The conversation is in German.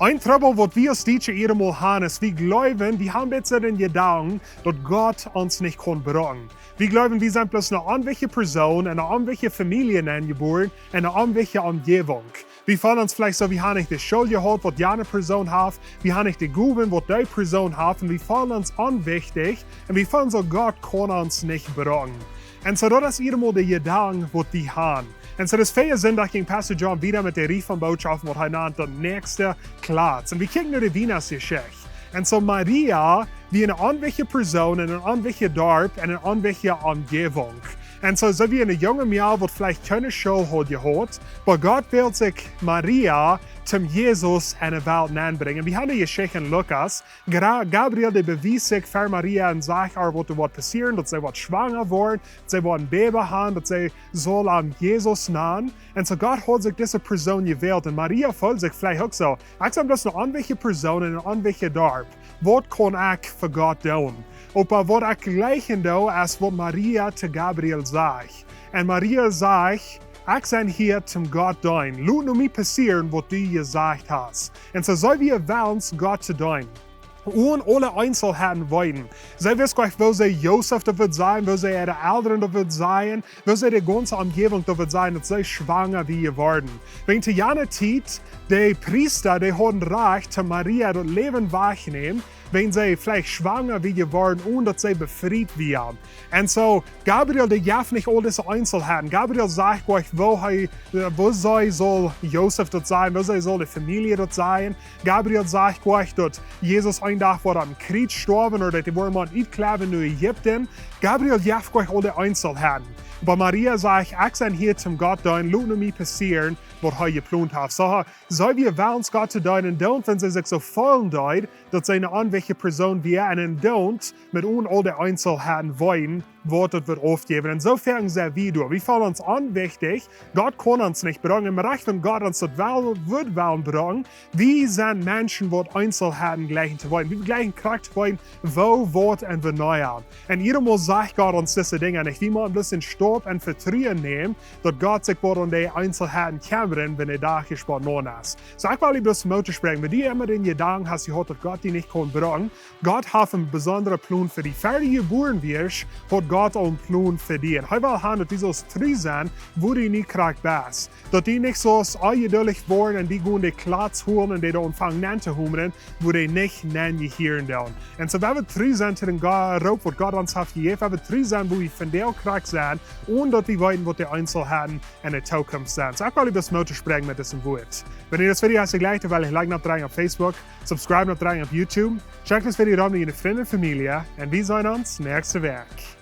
Ein Trouble, was wir als Deutsche einmal haben, ist, wir glauben, wir haben jetzt den Gedanken, dass Gott uns nicht brauchen. Wir glauben, wir sind bloß eine irgendwelche Person, eine irgendwelche Familie geboren, eine irgendwelche Umgebung. Wir fühlen uns vielleicht so, wir haben nicht die Schuld gehabt, was die eine Person hat, wir haben nicht die Gaben, was die Person hat, und wir fühlen uns unwichtig, und wir fühlen so, Gott kann uns nicht brauchen. Und so, das ist einmal der Gedanke, was wir haben. Und so, das vier Sinn, dass ging Pastor John wieder mit der Riefenbotschaft, was er nennt, Näakjste Kjlats. Und wir kicken nur die Weihnachtsgeschichte. Und so, Maria, wie eine irgendwelche Person, in einer irgendwelchen Dorf, in einer irgendwelchen Umgebung. Und so wie eine junge Mädel, die vielleicht keine Schule hat gehabt, aber Gott will sich Maria zum Jesus in die Welt anbringen. Wir haben die Geschichte in Lukas. Gabriel bewies sich für Maria und sagt, was passieren, dass sie schwanger wird, dass sie ein Baby haben, dass sie soll an Jesus nahen. Und so Gott hat sich diese Person gewählt. Und Maria fühlt sich vielleicht auch so. Ich sage, das ist eine andere Person in einem anderen Dorf. Was kann ich für Gott tun? Aber was ich gleichen tue, als was Maria zu Gabriel sagt. Und Maria sagt, ich bin hier zum Gott dienen. Lass nur mir passieren, was du gesagt hast. Und so soll wir wollen, Gott zu dienen. Und alle Einzelheiten wollen. Sie wissen gleich, wo sie Josef da wird sein, wo sie ihre Eltern da wird sein, wo sie die ganze Umgebung da wird sein, dass sie schwanger wie geworden. Wenn zu jener Zeit, die Priester, die haben Recht, zu Maria das Leben wegnehmen, wenn sie vielleicht schwanger wie geworden und dass sie befreit werden. Und so, Gabriel, der darf nicht all diese Einzelheiten. Gabriel sagt euch, wo soll Josef dort sein, wo soll die Familie dort sein. Gabriel sagt euch, dass Jesus ein Tag war am Krieg gestorben oder die wollen mal einklaven in Ägypten. Gabriel darf euch all die Einzelheiten. Aber Maria sagt, ich bin hier zum Gott dienen, lass nur mir passieren, was er geplant hat. So wir wollen Gott zu dienen, und wenn sie sich so voll deut, dass sie eine andere Person wie und don't mit all den Einzelheiten wollen, was das wird aufgeben. Insofern sehr wie du. Wir fühlen uns unwichtig. Gott kann uns nicht brauchen. Im Bereich, wenn Gott uns das wird brauchen, wir sind Menschen, die Einzelheiten gleichen zu wollen. Wir gleichen Charakter wollen, wo, was und wie neuer. Und jedem sagt Gott uns diese Dinge nicht. Wir müssen ein bisschen Stopp und Vertrauen nehmen, dass Gott sich an die Einzelheiten kümmern, wenn da gespannt ist. So ich will bloß Mut sprechen. Wenn du immer den Gedanken hast, dass Gott dich nicht brauchen kann, Gott hat einen besonderen Plan für dich. Fertig geboren wirst, hat Gott einen Plan für dich. Ich will haben, dass dieses Treu sein, wo du nicht krank bist. Dass die nicht so eingeduldig worden und die gehen die Klatz holen und die da anfangen anzuhummeln, wo die nicht hören wollen. Und so wenn wir treu sind zu dem Raub, was Gott uns hat gegeben, wenn wir treu sind, wo wir von der krank sind und dass wir wissen, was die Einzelheiten in der Zukunft sind. So ich will das Mut sprechen mit diesem Wort. Wenn ihr das Video hast, gleich, weil ich like noch rein auf Facebook, subscribe noch rein auf YouTube, check das Video an mit Ihrer Freunde und Familie und wir sehen uns nächste Woche.